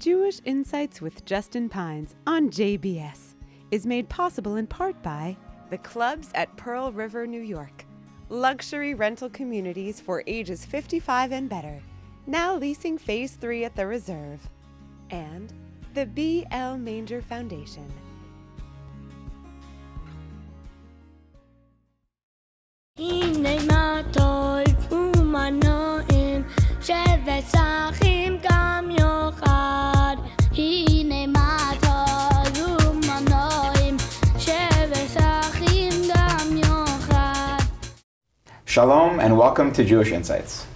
Jewish Insights with Justin Pines on JBS is made possible in part by the clubs at Pearl River, New York, luxury rental communities for ages 55 and better, now leasing Phase 3 at the Reserve, and the B.L. Manger Foundation. Shalom and welcome to Jewish Insights.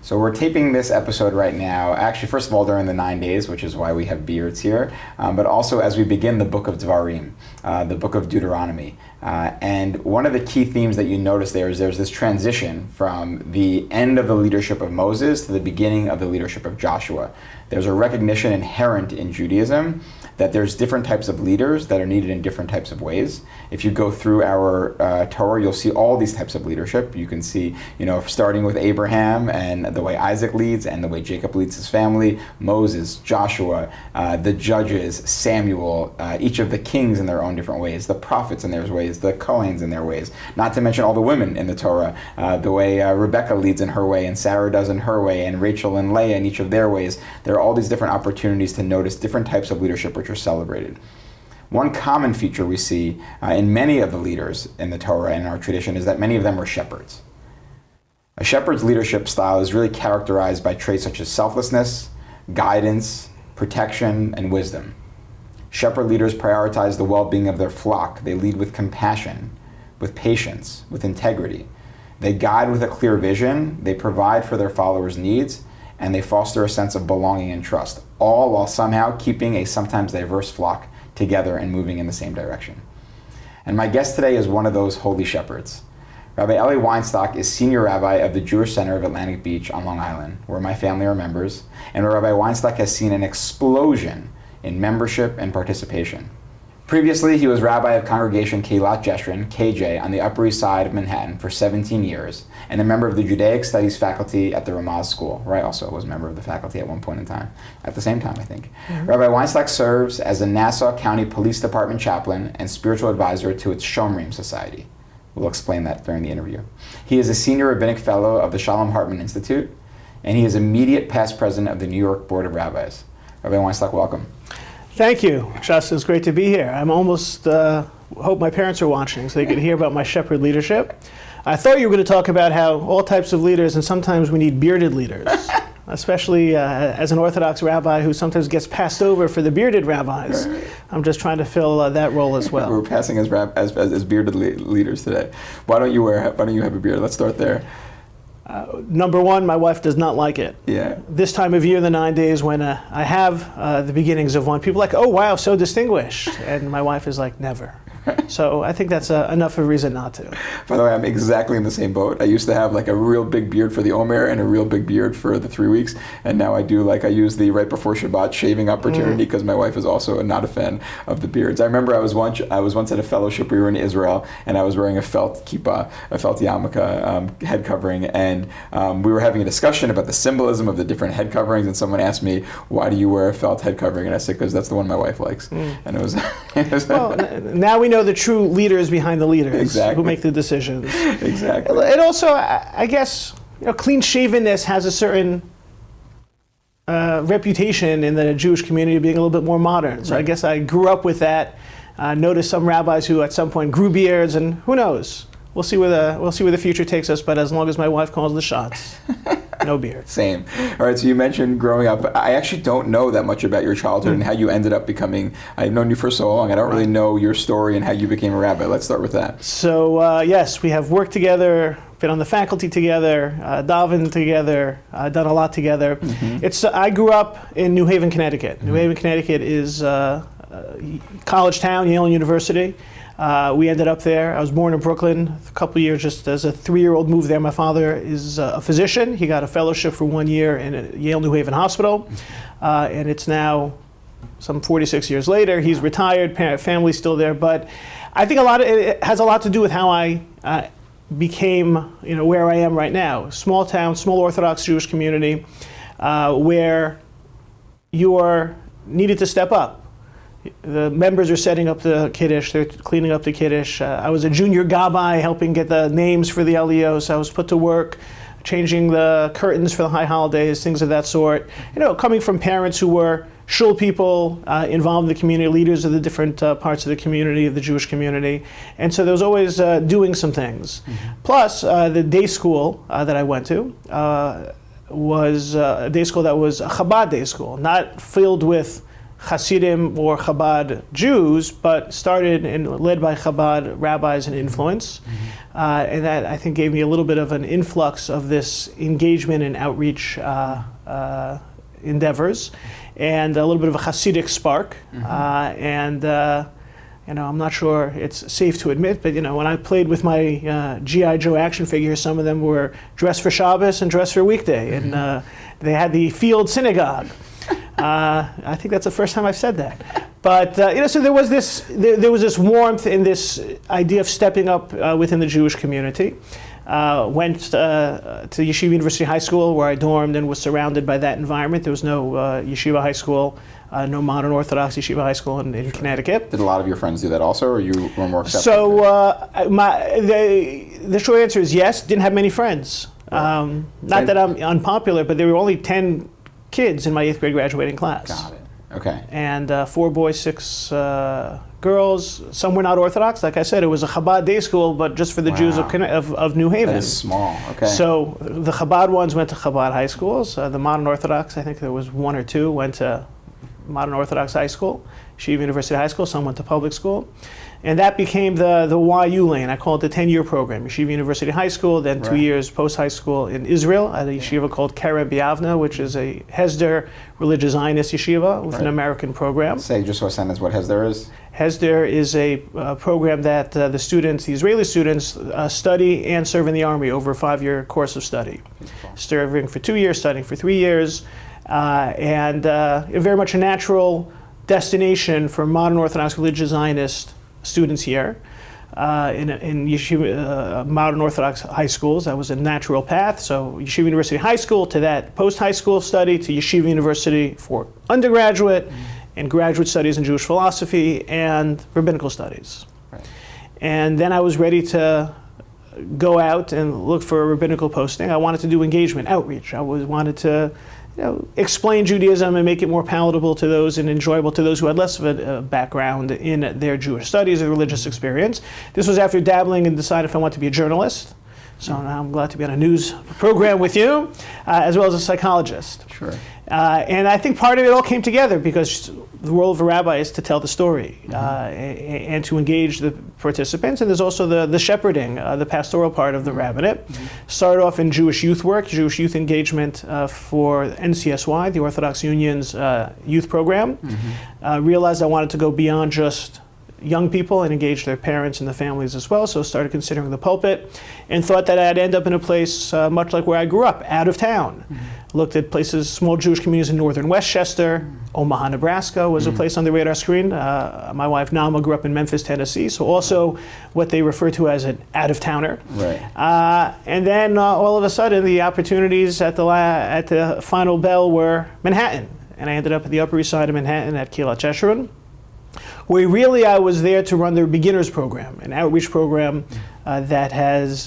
So we're taping this episode right now, actually first of all during the 9 days, which is why we have beards here, but also as we begin the book of Dvarim, the book of Deuteronomy. And one of the key themes that you notice there is there's this transition from the end of the leadership of Moses to the beginning of the leadership of Joshua. There's a recognition inherent in Judaism that there's different types of leaders that are needed in different types of ways. If you go through our Torah, you'll see all these types of leadership. You can see, starting with Abraham and the way Isaac leads and the way Jacob leads his family, Moses, Joshua, the judges, Samuel, each of the kings in their own different ways, the prophets in their ways, the Kohanes in their ways, not to mention all the women in the Torah, the way Rebecca leads in her way and Sarah does in her way and Rachel and Leah in each of their ways. There are all these different opportunities to notice different types of leadership which are celebrated. One common feature we see in many of the leaders in the Torah and in our tradition is that many of them were shepherds. A shepherd's leadership style is really characterized by traits such as selflessness, guidance, protection, and wisdom. Shepherd leaders prioritize the well-being of their flock. They lead with compassion, with patience, with integrity. They guide with a clear vision, they provide for their followers' needs, and they foster a sense of belonging and trust, all while somehow keeping a sometimes diverse flock together and moving in the same direction. And my guest today is one of those holy shepherds. Rabbi Elie Weinstock is Senior Rabbi of the Jewish Center of Atlantic Beach on Long Island, where my family are members, and where Rabbi Weinstock has seen an explosion in membership and participation. Previously, he was Rabbi of Congregation Keilat Jeshurun, KJ, on the Upper East Side of Manhattan for 17 years, and a member of the Judaic Studies faculty at the Ramaz School, where I also was a member of the faculty at one point in time, at the same time, I think. Mm-hmm. Rabbi Weinstock serves as a Nassau County Police Department chaplain and spiritual advisor to its Shomrim Society. We'll explain that during the interview. He is a senior rabbinic fellow of the Shalom Hartman Institute, and he is immediate past president of the New York Board of Rabbis. Rabbi Weinstock, welcome. Thank you, Justin. It's great to be here. I'm almost, hope my parents are watching so they can hear about my shepherd leadership. I thought you were going to talk about how all types of leaders, and sometimes we need bearded leaders, especially as an Orthodox rabbi who sometimes gets passed over for the bearded rabbis. I'm just trying to fill that role as well. We're passing as bearded leaders today. Why don't you have a beard? Let's start there. Number one, my wife does not like it. Yeah. This time of year, the 9 days when I have the beginnings of one, people are like, oh wow, so distinguished. And my wife is like, never. So I think that's enough of a reason not to. By the way, I'm exactly in the same boat. I used to have like a real big beard for the Omer and a real big beard for the 3 weeks. And now I use the right before Shabbat shaving opportunity because my wife is also not a fan of the beards. I remember I was once at a fellowship. We were in Israel and I was wearing a felt kippah, a felt yarmulke head covering. And we were having a discussion about the symbolism of the different head coverings. And someone asked me, why do you wear a felt head covering? And I said, because that's the one my wife likes. And it was well, now we know the true leaders behind the leaders. Exactly. Who make the decisions. Exactly. And also, I guess, clean shavenness has a certain reputation in the Jewish community of being a little bit more modern. So right. I guess I grew up with that. Noticed some rabbis who at some point grew beards, and who knows? We'll see where the future takes us. But as long as my wife calls the shots. No beard. Same. All right, so you mentioned growing up. I actually don't know that much about your childhood and how you ended up becoming, I've known you for so long, I don't really know your story and how you became a rabbi. Let's start with that. So yes, we have worked together, been on the faculty together, davened together, done a lot together. Mm-hmm. I grew up in New Haven, Connecticut. Mm-hmm. New Haven, Connecticut is college town, Yale University. We ended up there. I was born in Brooklyn. A couple of years, just as a 3-year-old, moved there. My father is a physician. He got a fellowship for 1 year in Yale New Haven Hospital, and it's now some 46 years later. He's retired. Family's still there, but I think it has a lot to do with how I became, where I am right now. Small town, small Orthodox Jewish community, where you are needed to step up. The members are setting up the Kiddush, they're cleaning up the Kiddush. I was a junior gabbai helping get the names for the Elios. I was put to work changing the curtains for the high holidays, things of that sort. Coming from parents who were shul people, involved in the community, leaders of the different parts of the community, of the Jewish community. And so there was always doing some things. Plus, the day school that I went to was a day school that was a Chabad day school, not filled with Hasidim or Chabad Jews, but started and led by Chabad rabbis and influence. And that, I think, gave me a little bit of an influx of this engagement and outreach endeavors, and a little bit of a Hasidic spark. I'm not sure it's safe to admit, but when I played with my G.I. Joe action figures, some of them were dressed for Shabbos and dressed for a weekday, and they had the field synagogue. I think that's the first time I've said that. But so there was this warmth in this idea of stepping up within the Jewish community. Went to Yeshiva University High School, where I dormed and was surrounded by that environment. There was no Yeshiva High School, no modern Orthodox Yeshiva High School in Connecticut. Did a lot of your friends do that also, or you were more accepted? So the short answer is yes. Didn't have many friends. Not that I'm unpopular, but there were only 10 kids in my 8th grade graduating class. Got it. Okay. And 4 boys, 6 girls. Some were not Orthodox. Like I said, it was a Chabad day school, but just for the Jews of New Haven. That is small. Okay. So the Chabad ones went to Chabad high schools. The modern Orthodox, I think there was 1 or 2, went to modern Orthodox high school. Yeshiva University High School. Some went to public school. And that became the YU lane. I call it the 10-year program. Yeshiva University High School, then 2 years post-high school in Israel at a yeshiva called Kerem Biavna, which is a Hesder religious Zionist yeshiva with an American program. Say just for a sentence what Hesder is. Hesder is a program that the Israeli students, study and serve in the army over a 5-year course of study. Serving for 2 years, studying for 3 years, and very much a natural destination for modern Orthodox religious Zionist students here in Yeshiva, modern Orthodox high schools. That was a natural path. So Yeshiva University High School, to that post-high school study, to Yeshiva University for undergraduate and graduate studies in Jewish philosophy and rabbinical studies. Right. And then I was ready to go out and look for a rabbinical posting. I wanted to do engagement, outreach. I wanted to explain Judaism and make it more palatable to those and enjoyable to those who had less of a background in their Jewish studies or religious experience. This was after dabbling and deciding if I wanted to be a journalist. So now I'm glad to be on a news program with you, as well as a psychologist. Sure. And I think part of it all came together because the role of a rabbi is to tell the story and to engage the participants. And there's also the shepherding, the pastoral part of the rabbinate. Started off in Jewish youth work, Jewish youth engagement for NCSY, the Orthodox Union's youth program. Realized I wanted to go beyond just young people and engage their parents and the families as well, so started considering the pulpit and thought that I'd end up in a place much like where I grew up, out of town. Looked at places, small Jewish communities in northern Westchester. Omaha, Nebraska was a place on the radar screen. My wife Nama grew up in Memphis, Tennessee, so also what they refer to as an out-of-towner. Right. And then all of a sudden the opportunities at the final bell were Manhattan, and I ended up at the Upper East Side of Manhattan at Kilat Jeshurun, where really I was there to run their beginners program, an outreach program that has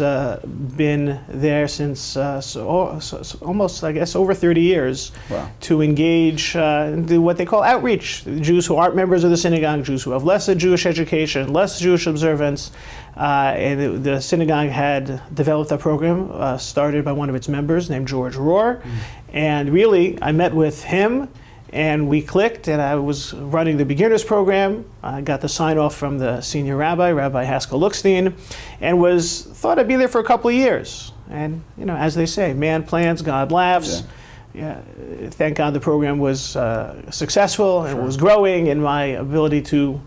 been there since almost, I guess, over 30 years. Wow. To engage do what they call outreach. Jews who aren't members of the synagogue, Jews who have less Jewish education, less Jewish observance. And the synagogue had developed a program started by one of its members named George Rohr. And really, I met with him, and we clicked, and I was running the beginners program. I got the sign off from the senior rabbi, Rabbi Luxin, and thought I'd be there for a couple of years. And as they say, man plans, God laughs. Yeah, thank God the program was successful and was growing, and my ability to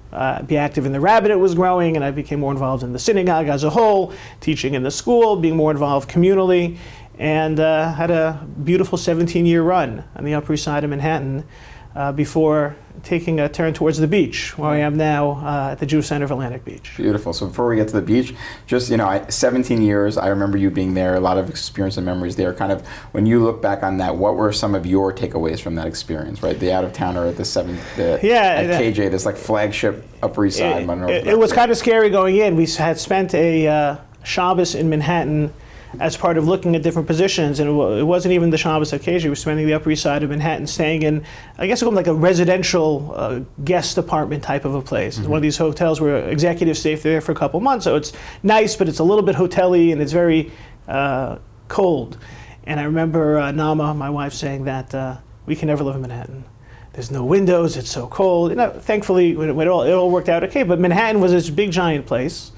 be active in the rabbinate was growing, and I became more involved in the synagogue as a whole, teaching in the school, being more involved communally. And had a beautiful 17-year run on the Upper East Side of Manhattan, before taking a turn towards the beach, where I am now at the Jewish Center of Atlantic Beach. Beautiful. So before we get to the beach, just, 17 years, I remember you being there, a lot of experience and memories there. Kind of, when you look back on that, what were some of your takeaways from that experience, right? The out-of-towner at at KJ, this like flagship Upper East Side. It was kind of scary going in. We had spent a Shabbos in Manhattan as part of looking at different positions, and it wasn't even the Shabbos at KJ. We were spending the Upper East Side of Manhattan, staying in, I guess, like a residential guest apartment type of a place. One of these hotels where executives stay there for a couple months, so it's nice, but it's a little bit hotel-y, and it's very cold. And I remember Nama, my wife, saying that we can never live in Manhattan. There's no windows, it's so cold. Thankfully, it all worked out okay, but Manhattan was this big, giant place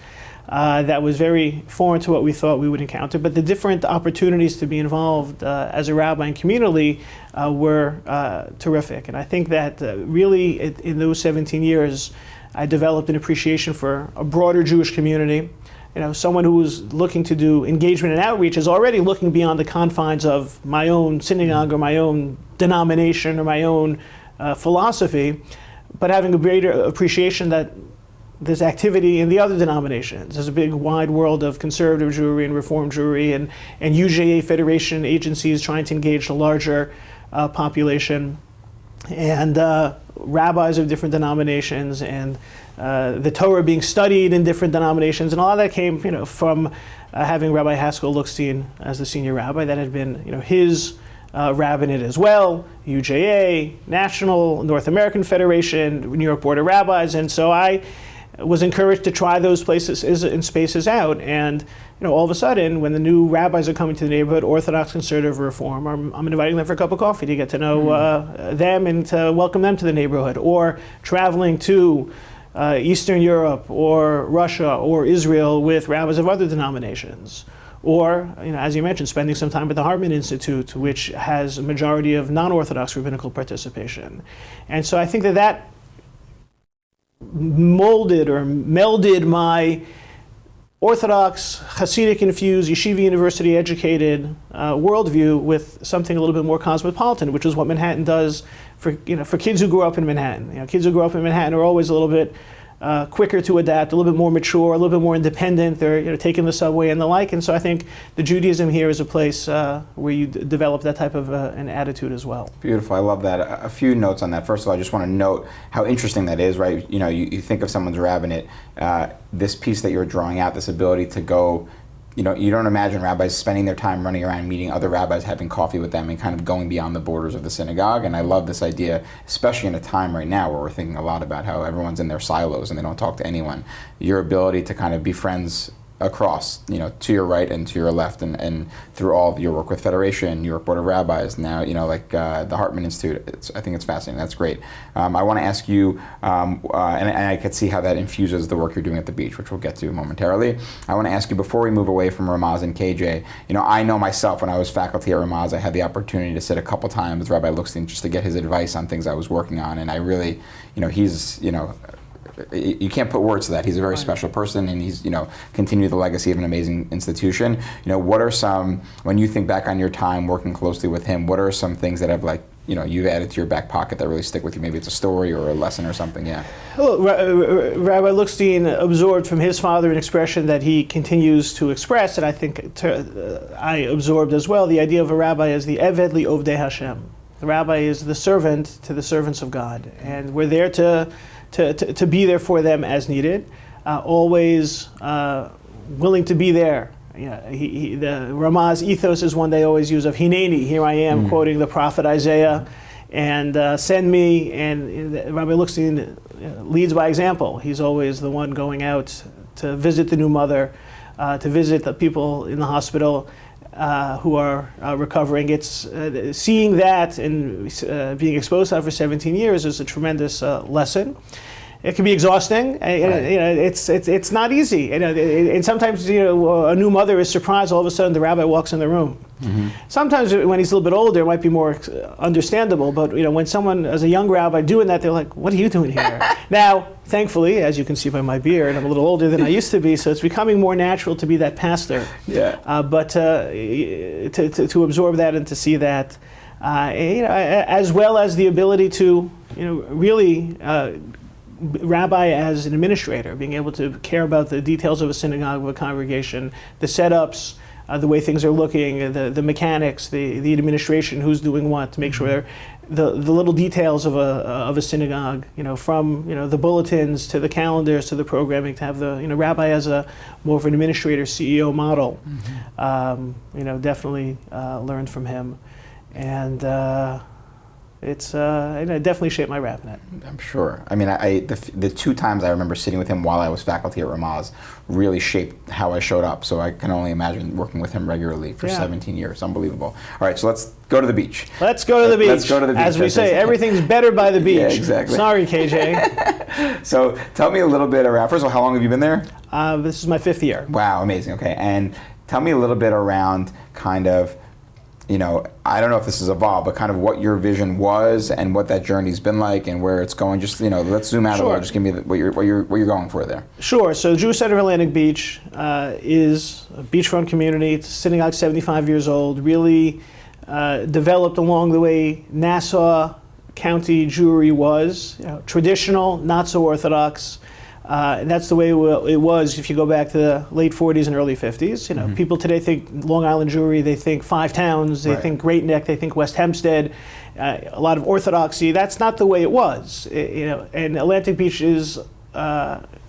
that was very foreign to what we thought we would encounter. But the different opportunities to be involved as a rabbi and communally were terrific. And I think that really in those 17 years, I developed an appreciation for a broader Jewish community. Someone who was looking to do engagement and outreach is already looking beyond the confines of my own synagogue or my own denomination or my own philosophy, but having a greater appreciation that there's activity in the other denominations. There's a big wide world of conservative Jewry and Reform Jewry and UJA Federation agencies trying to engage the larger population, and rabbis of different denominations, and the Torah being studied in different denominations, and all of that came from having Rabbi Luxin as the senior rabbi. That had been his rabbinate as well, UJA, National, North American Federation, New York Board of Rabbis, and so I was encouraged to try those places and spaces out. And all of a sudden, when the new rabbis are coming to the neighborhood, Orthodox, Conservative, Reform, I'm inviting them for a cup of coffee to get to know them and to welcome them to the neighborhood, or traveling to Eastern Europe or Russia or Israel with rabbis of other denominations. Or, as you mentioned, spending some time at the Hartman Institute, which has a majority of non-Orthodox rabbinical participation. And so I think that molded or melded my Orthodox, Hasidic-infused, Yeshiva University-educated worldview with something a little bit more cosmopolitan, which is what Manhattan does for kids who grew up in Manhattan. Kids who grew up in Manhattan are always a little bit quicker to adapt, a little bit more mature, a little bit more independent. They're taking the subway and the like. And so I think the Judaism here is a place where you develop that type of an attitude as well. Beautiful. I love that. A few notes on that. First of all, I just want to note how interesting that is, right? You think of someone's rabbinate, this piece that you're drawing out, this ability to go, you don't imagine rabbis spending their time running around meeting other rabbis, having coffee with them, and kind of going beyond the borders of the synagogue. And I love this idea, especially in a time right now where we're thinking a lot about how everyone's in their silos and they don't talk to anyone. Your ability to kind of be friends across, to your right and to your left, and through all of your work with Federation, New York Board of Rabbis, now, the Hartman Institute. I think it's fascinating. That's great. I want to ask you, and I could see how that infuses the work you're doing at the beach, which we'll get to momentarily. I want to ask you, before we move away from Ramaz and KJ, I know myself, when I was faculty at Ramaz, I had the opportunity to sit a couple times with Rabbi Luxin just to get his advice on things I was working on, and I really, he's, you can't put words to that. He's a very special person, and he's, continued the legacy of an amazing institution. What are some, when you think back on your time working closely with him, what are some things that have you've added to your back pocket that really stick with you? Maybe it's a story or a lesson or something, yeah. Well, Rabbi Luxin absorbed from his father an expression that he continues to express, and I think I absorbed as well, the idea of a rabbi as the Eved li Ovdei Hashem. The rabbi is the servant to the servants of God, and we're there to be there for them as needed, always willing to be there. The Ramaz ethos is one they always use of Hineni, here I am, quoting the prophet Isaiah, and send me, and Rabbi Luxin leads by example. He's always the one going out to visit the new mother, to visit the people in the hospital who are recovering. It's seeing that and being exposed to that for 17 years is a tremendous lesson. It can be exhausting. It's not easy. And sometimes a new mother is surprised. All of a sudden, the rabbi walks in the room. Mm-hmm. Sometimes when he's a little bit older, it might be more understandable. But when someone, as a young rabbi, doing that, they're like, "What are you doing here?" Now, thankfully, as you can see by my beard, I'm a little older than I used to be, so it's becoming more natural to be that pastor. Yeah. But to absorb that and to see that. as well as the ability to, really rabbi as an administrator, being able to care about the details of a synagogue, of a congregation, the setups, the way things are looking, the mechanics, the administration, who's doing what, to make sure the little details of a synagogue, from the bulletins to the calendars to the programming, to have the rabbi as a more of an administrator, CEO model. Definitely learned from him, and it definitely shaped my rabbinate. I'm sure. I mean, the 2 times I remember sitting with him while I was faculty at Ramaz really shaped how I showed up. So I can only imagine working with him regularly for 17 years. Unbelievable. All right, so let's go to the beach. Let's go to the beach. Let's go to the beach. As we say, everything's better by the beach. Yeah, exactly. Sorry, KJ. So tell me a little bit around, first of all, how long have you been there? This is my 5th year. Wow, amazing. Okay, and tell me a little bit around kind of, I don't know if this has evolved, but kind of what your vision was and what that journey's been like and where it's going. Just, let's zoom out a little. Just give me what you're going for there. Sure. So Jewish Center of Atlantic Beach is a beachfront community. It's a synagogue 75 years old, really developed along the way Nassau County Jewry was, traditional, not so orthodox. And that's the way it was if you go back to the late 40s and early 50s. People today think Long Island Jewry, they think 5 towns, they think Great Neck, they think West Hempstead, a lot of orthodoxy. That's not the way it was. And Atlantic Beach is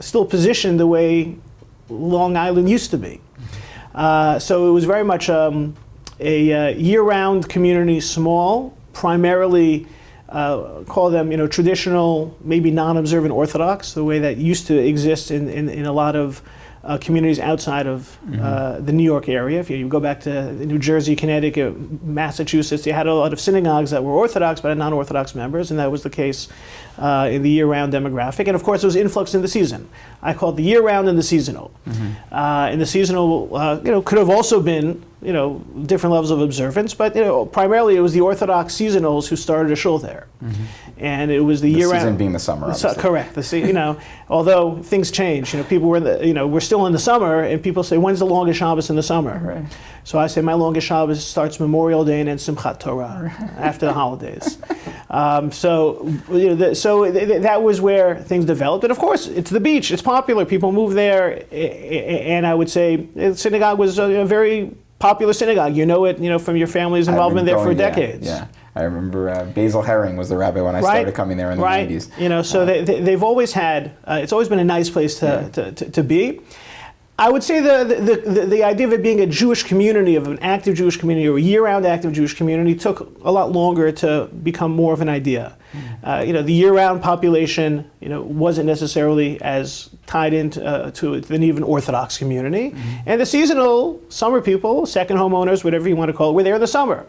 still positioned the way Long Island used to be. So it was very much a year-round community, small, primarily call them, traditional, maybe non-observant Orthodox, the way that used to exist in a lot of communities outside of the New York area. If you go back to New Jersey, Connecticut, Massachusetts, you had a lot of synagogues that were Orthodox but had non-Orthodox members, and that was the case in the year-round demographic. And of course, there was influx in the season. I call it the year-round and the seasonal. And the seasonal, could have also been, different levels of observance, but primarily it was the Orthodox seasonals who started a shul there, and it was the year-round. Season being the summer, obviously. Correct. Although things change, people were we're still in the summer, and people say, when's the longest Shabbos in the summer? Right. So I say my longest Shabbos starts Memorial Day and ends Simchat Torah after the holidays. That was where things developed, and of course it's the beach. It's popular. People move there, and I would say the synagogue was a very popular synagogue. From your family's involvement there for decades. Yeah. I remember Basil Herring was the rabbi when I started coming there in the 90s. So they've always had, it's always been a nice place to be. I would say the idea of it being a Jewish community, of an active Jewish community, or a year-round active Jewish community, took a lot longer to become more of an idea. The year-round population, wasn't necessarily as tied into to an even Orthodox community, and the seasonal summer people, second homeowners, whatever you want to call it, were there in the summer.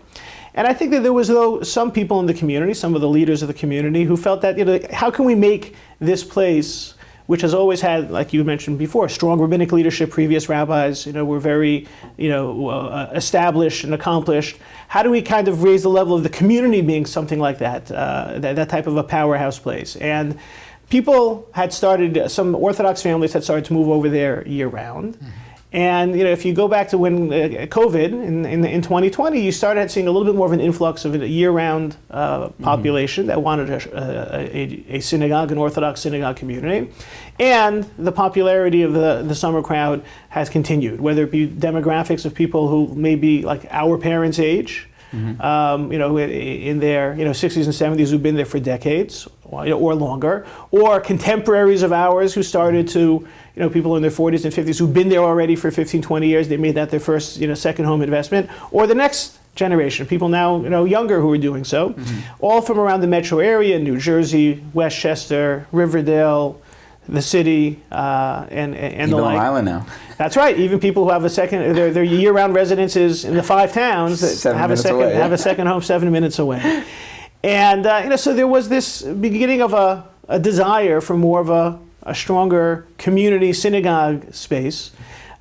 And I think that there was, some people in the community, some of the leaders of the community, who felt that, how can we make this place, which has always had, like you mentioned before, strong rabbinic leadership, previous rabbis, were very, established and accomplished. How do we kind of raise the level of the community being something like that, that type of a powerhouse place? And people had started, some Orthodox families had started to move over there year-round. And if you go back to when COVID in 2020, you started seeing a little bit more of an influx of a year-round population that wanted a synagogue, an Orthodox synagogue community, and the popularity of the summer crowd has continued. Whether it be demographics of people who may be like our parents' age, in their 60s and 70s who've been there for decades or longer, or contemporaries of ours who started to, people in their 40s and 50s who've been there already for 15, 20 years, they made that their first, second home investment, or the next generation, people now, younger who are doing so, all from around the metro area, New Jersey, Westchester, Riverdale, the city, and the like. Long Island now. That's right. Even people who have their year-round residences in the 5 towns that have a second home 7 minutes away. And so there was this beginning of a desire for more of a stronger community synagogue space.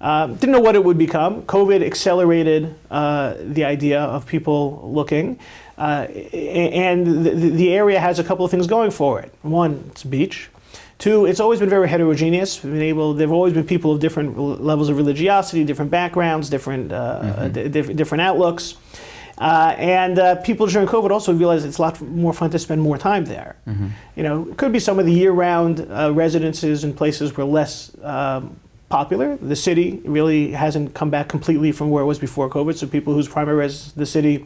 Didn't know what it would become. COVID accelerated the idea of people looking. And the area has a couple of things going for it. One, it's a beach. 2, it's always been very heterogeneous. There've always been people of different levels of religiosity, different backgrounds, different outlooks. And people during COVID also realized it's a lot more fun to spend more time there. You know, it could be some of the year-round residences in places were less popular. The city really hasn't come back completely from where it was before COVID, so people whose primary residence is the city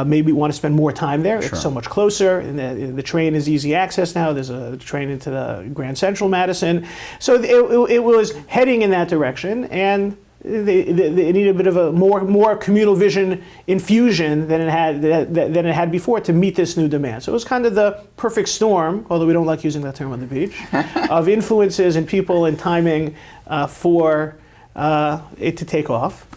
maybe want to spend more time there. Sure. It's so much closer, and the train is easy access now. There's a train into the Grand Central Madison. So it was heading in that direction, and they needed a bit of a more communal vision infusion than it had before to meet this new demand. So it was kind of the perfect storm, although we don't like using that term on the beach, of influences and people and timing for it to take off.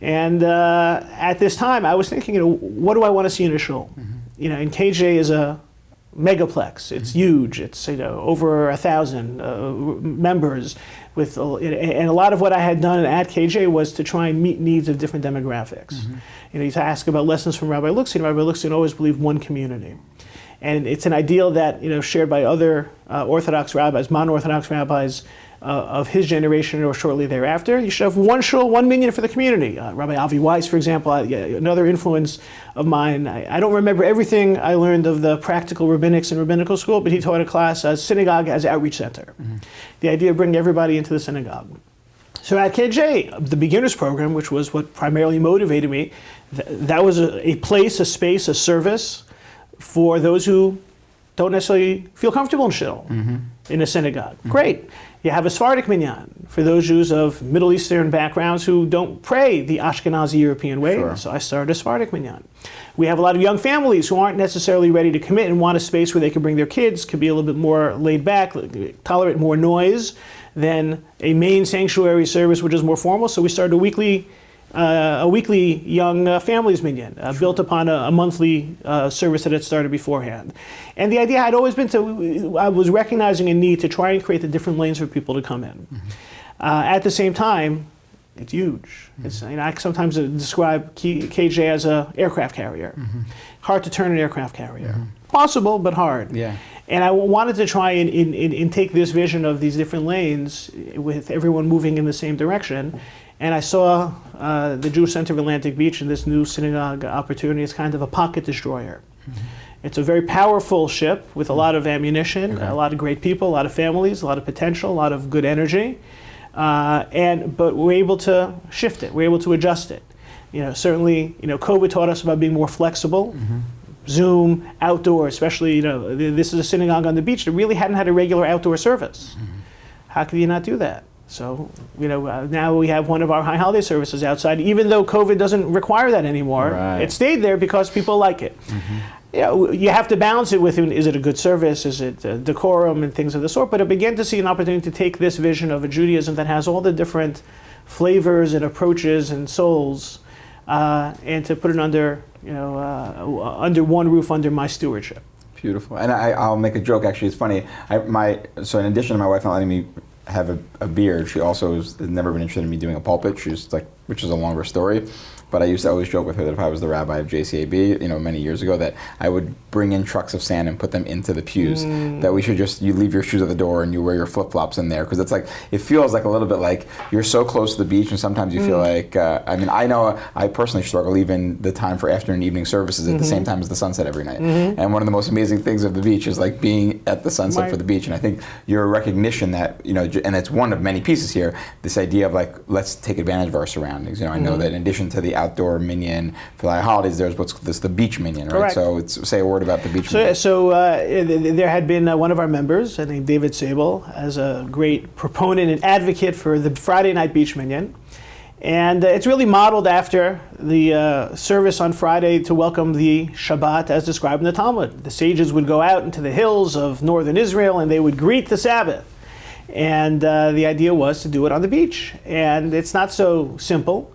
And at this time, I was thinking, what do I want to see in a shul? And KJ is a megaplex. It's huge. It's over 1,000 members. And a lot of what I had done at KJ was to try and meet needs of different demographics. You to ask about lessons from Rabbi Luxin. Rabbi Luxin always believed one community. And it's an ideal that shared by other Orthodox rabbis, non-Orthodox rabbis of his generation or shortly thereafter. You should have one shul, one minyan for the community. Rabbi Avi Weiss, for example, another influence of mine. I don't remember everything I learned of the practical rabbinics in rabbinical school, but he taught a class as synagogue as outreach center. The idea of bringing everybody into the synagogue. So at KJ, the beginners program, which was what primarily motivated me, that was a place, a space, a service for those who don't necessarily feel comfortable in shul, in a synagogue. Great. You have a Sephardic minyan for those Jews of Middle Eastern backgrounds who don't pray the Ashkenazi European way. Sure. So I started a Sephardic minyan. We have a lot of young families who aren't necessarily ready to commit and want a space where they can bring their kids, could be a little bit more laid back, tolerate more noise than a main sanctuary service, which is more formal. So we started a weekly young families minyan, built upon a monthly service that had started beforehand. And the idea had always been I was recognizing a need to try and create the different lanes for people to come in. At the same time, it's huge. It's, I sometimes describe KJ as an aircraft carrier. Hard to turn an aircraft carrier. Possible, but hard. Yeah. And I wanted to try and take this vision of these different lanes with everyone moving in the same direction. And I saw the Jewish Center of Atlantic Beach and this new synagogue opportunity as kind of a pocket destroyer. It's a very powerful ship with a lot of ammunition, a lot of great people, a lot of families, a lot of potential, a lot of good energy. But we're able to shift it. We're able to adjust it. Certainly, COVID taught us about being more flexible. Zoom, outdoor, especially, this is a synagogue on the beach that really hadn't had a regular outdoor service. How could you not do that? So, now we have one of our high holiday services outside, even though COVID doesn't require that anymore. Right. It stayed there because people like it. You have to balance it with, is it a good service? Is it decorum and things of the sort? But I began to see an opportunity to take this vision of a Judaism that has all the different flavors and approaches and souls, and to put it under one roof, under my stewardship. Beautiful. And I'll make a joke. Actually, it's funny. So in addition to my wife not letting me have a beard, she also has never been interested in me doing a pulpit. She's which is a longer story. But I used to always joke with her that if I was the rabbi of JCAB, many years ago, that I would bring in trucks of sand and put them into the pews. That we should you leave your shoes at the door and you wear your flip-flops in there. Because it's it feels like a little bit like you're so close to the beach, and sometimes you feel like, I know I personally struggle even the time for afternoon and evening services at the same time as the sunset every night. And one of the most amazing things of the beach is being at the sunset for the beach. And I think your recognition that, and it's one of many pieces here, this idea of let's take advantage of our surroundings. I know that in addition to the outdoor minyan for the holidays, there's the beach minyan, right? Correct. So say a word about the beach minyan. So there had been one of our members, I think David Sable, as a great proponent and advocate for the Friday night beach minyan. And it's really modeled after the service on Friday to welcome the Shabbat as described in the Talmud. The sages would go out into the hills of northern Israel and they would greet the Sabbath. And the idea was to do it on the beach. And it's not so simple.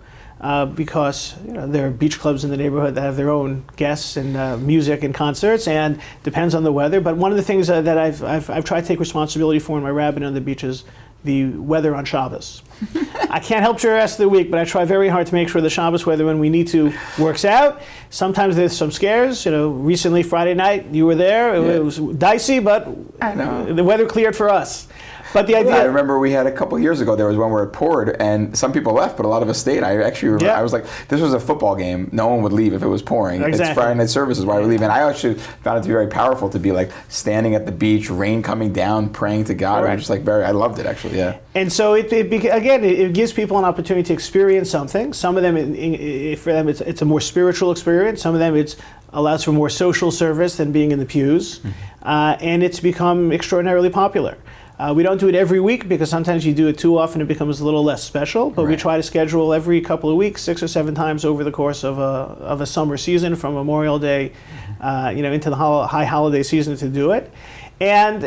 Because there are beach clubs in the neighborhood that have their own guests and music and concerts, and depends on the weather. But one of the things that I've tried to take responsibility for in my rabbin on the beach is the weather on Shabbos. I can't help you the rest of the week, but I try very hard to make sure the Shabbos weather when we need to works out. Sometimes there's some scares. Recently Friday night you were there. It was dicey, but the weather cleared for us. But the idea... I remember we had a couple years ago, there was one where it poured, and some people left, but a lot of us stayed. I actually remember, I was like, this was a football game. No one would leave if it was pouring. Exactly. It's Friday night services, why we leave? And I actually found it to be very powerful to be like standing at the beach, rain coming down, praying to God. Right. I'm just like I loved it actually, yeah. And so it gives people an opportunity to experience something. Some of them, for them, it's a more spiritual experience. Some of them, it allows for more social service than being in the pews. And it's become extraordinarily popular. We don't do it every week because sometimes you do it too often, it becomes a little less special. But we try to schedule every couple of weeks, 6 or 7 times over the course of a summer season, from Memorial Day, into the high holiday season to do it. And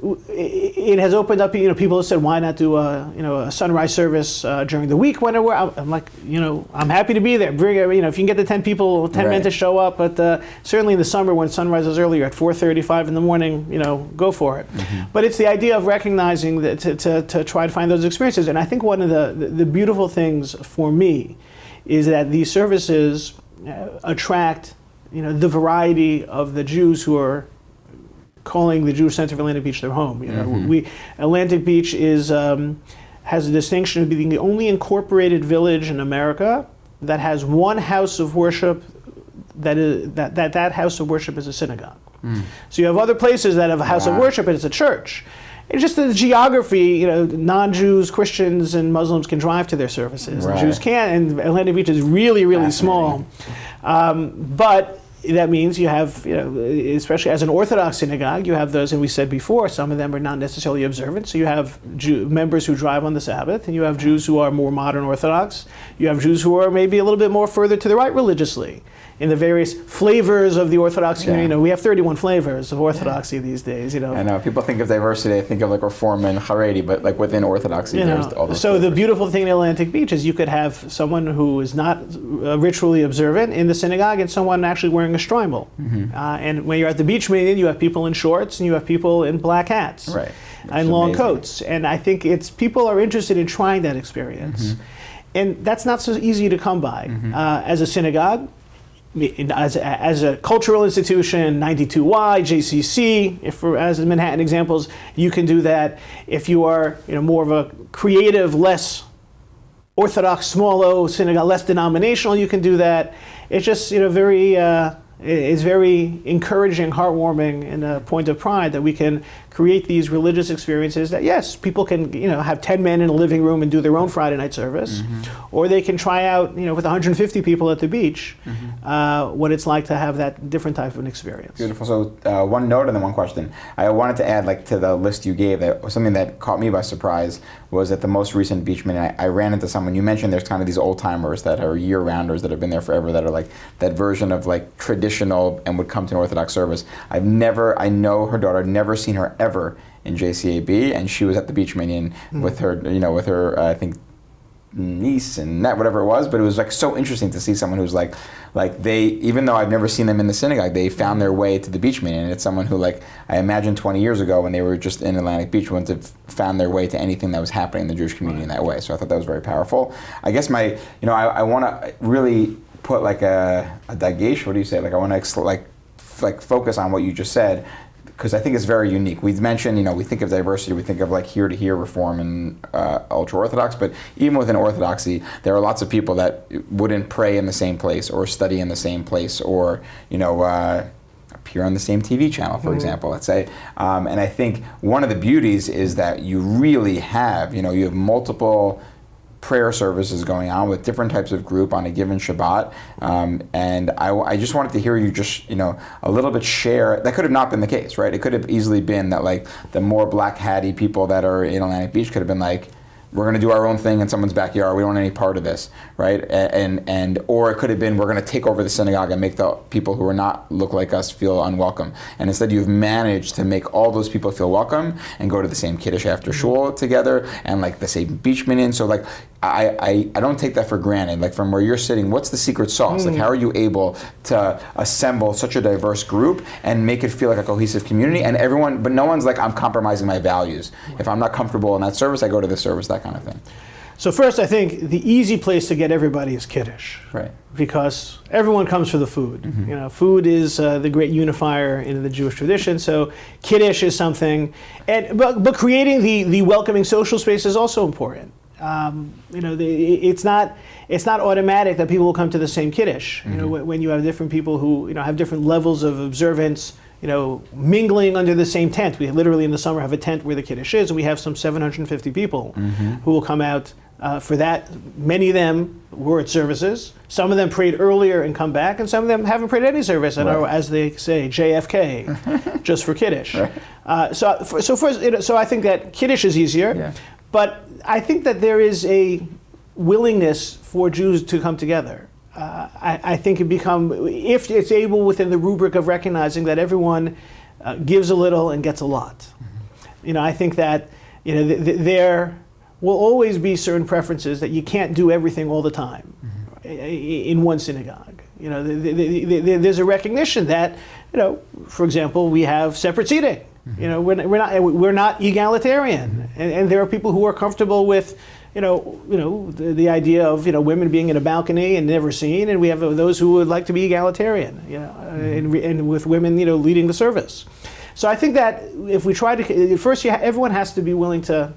it has opened up. People have said, why not do a sunrise service during the week when I'm like, I'm happy to be there. Bring, if you can get the 10 people, 10 men to show up. But certainly in the summer when sunrise is earlier at 4:35 in the morning, go for it. But it's the idea of recognizing that to try to find those experiences. And I think one of the beautiful things for me is that these services attract the variety of the Jews who are calling the Jewish Center of Atlantic Beach their home. Atlantic Beach has a distinction of being the only incorporated village in America that has one house of worship that house of worship is a synagogue. So you have other places that have a house of worship and it's a church. It's just the geography, non-Jews, Christians, and Muslims can drive to their services. And Jews can't, and Atlantic Beach is really, really small. But that means you have, especially as an Orthodox synagogue, you have those, and we said before, some of them are not necessarily observant. So you have members who drive on the Sabbath, and you have Jews who are more modern Orthodox. You have Jews who are maybe a little bit more further to the right religiously. In the various flavors of the Orthodox community, we have 31 flavors of Orthodoxy these days. I know people think of diversity, they think of like Reform and Haredi, but like within Orthodoxy, there's all those. So the beautiful thing in Atlantic Beach is you could have someone who is not ritually observant in the synagogue, and someone actually wearing a shtreimel. And when you're at the beach meeting, you have people in shorts and you have people in black hats and long coats. And I think people are interested in trying that experience, and that's not so easy to come by as a synagogue. As a cultural institution, 92Y, JCC, as Manhattan examples, you can do that. If you are more of a creative, less Orthodox, small O synagogue, less denominational, you can do that. It's just it's very encouraging, heartwarming, and a point of pride that we can create these religious experiences that, yes, people can have 10 men in a living room and do their own Friday night service, or they can try out with 150 people at the beach what it's like to have that different type of an experience. Beautiful. So one note and then one question. I wanted to add to the list you gave, that something that caught me by surprise was at the most recent beach meeting, I ran into someone. You mentioned there's kind of these old timers that are year-rounders that have been there forever, that are like that version of like traditional and would come to an Orthodox service. I know her daughter, never seen her ever in JCAB, and she was at the beach meeting with her, I think, niece and whatever it was, but it was like so interesting to see someone who's like they, even though I've never seen them in the synagogue, they found their way to the beach meeting, and it's someone who, like, I imagine 20 years ago when they were just in Atlantic Beach, wouldn't have found their way to anything that was happening in the Jewish community in that way. So I thought that was very powerful. I guess I want to really put like a dagesh, what do you say? Like I want to focus on what you just said, because I think it's very unique. We've mentioned, we think of diversity, we think of like here-to-here Reform and ultra-Orthodox, but even within Orthodoxy, there are lots of people that wouldn't pray in the same place or study in the same place or, appear on the same TV channel, for example, let's say. And I think one of the beauties is that you really have, you have multiple prayer services going on with different types of group on a given Shabbat, and I just wanted to hear you just a little bit share. That could have not been the case, right? It could have easily been that like the more black hatty people that are in Atlantic Beach could have been like, we're going to do our own thing in someone's backyard. We don't want any part of this, right? And or it could have been, we're going to take over the synagogue and make the people who are not look like us feel unwelcome. And instead, you've managed to make all those people feel welcome and go to the same kiddush after shul together and like the same beach minyan. So like I don't take that for granted. Like from where you're sitting, what's the secret sauce? Like how are you able to assemble such a diverse group and make it feel like a cohesive community? And but no one's like, I'm compromising my values. If I'm not comfortable in that service, I go to this service, that kind of thing. So first, I think the easy place to get everybody is Kiddush. Right. Because everyone comes for the food. Food is the great unifier in the Jewish tradition. So Kiddush is something, but creating the welcoming social space is also important. It's not automatic that people will come to the same Kiddush. When you have different people who have different levels of observance, mingling under the same tent. We literally in the summer have a tent where the Kiddush is, and we have some 750 people who will come out for that. Many of them were at services. Some of them prayed earlier and come back, and some of them haven't prayed any service and are, as they say, JFK, just for Kiddush. Right. So I think that Kiddush is easier, but I think that there is a willingness for Jews to come together. I think if it's able within the rubric of recognizing that everyone gives a little and gets a lot. I think that there will always be certain preferences that you can't do everything all the time in one synagogue. There's a recognition that, for example, we have separate seating. We're not egalitarian, and there are people who are comfortable with the idea of women being in a balcony and never seen, and we have those who would like to be egalitarian, and with women leading the service. So I think that if we try to first, everyone has to be willing to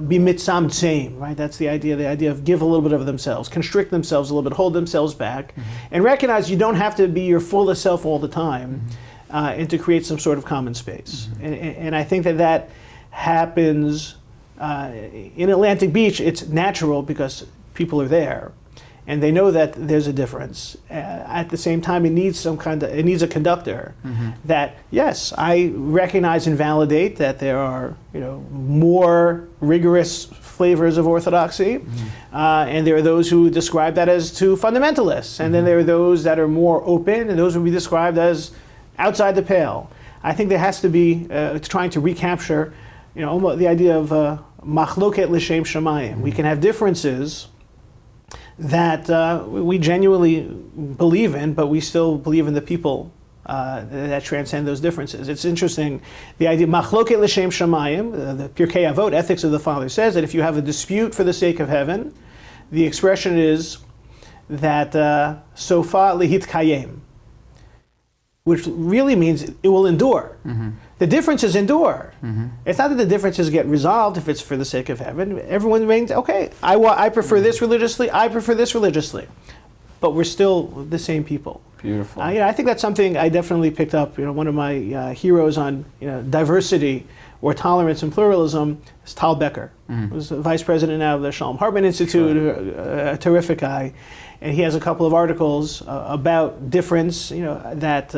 be mitzam same, right? That's the idea of give a little bit of themselves, constrict themselves a little bit, hold themselves back, and recognize you don't have to be your fullest self all the time, and to create some sort of common space. And I think that happens in Atlantic Beach. It's natural because people are there, and they know that there's a difference. At the same time, it needs a conductor that, yes, I recognize and validate that there are more rigorous flavors of orthodoxy, and there are those who describe that as too fundamentalists, and then there are those that are more open, and those would be described as outside the pale. I think there has to be trying to recapture almost the idea of machloket l'shem shamayim. We can have differences that we genuinely believe in, but we still believe in the people that transcend those differences. It's interesting, the idea machloket l'shem shamayim, the Pirkei Avot, Ethics of the Father, says that if you have a dispute for the sake of heaven, the expression is that sofa lihitkayem, which really means it will endure. The differences endure. It's not that the differences get resolved if it's for the sake of heaven. Everyone remains, okay, I prefer this religiously, I prefer this religiously. But we're still the same people. Beautiful. I think that's something I definitely picked up. One of my heroes on diversity or tolerance and pluralism is Tal Becker. Who's the vice president now of the Shalom Hartman Institute, a terrific guy. And he has a couple of articles about difference, that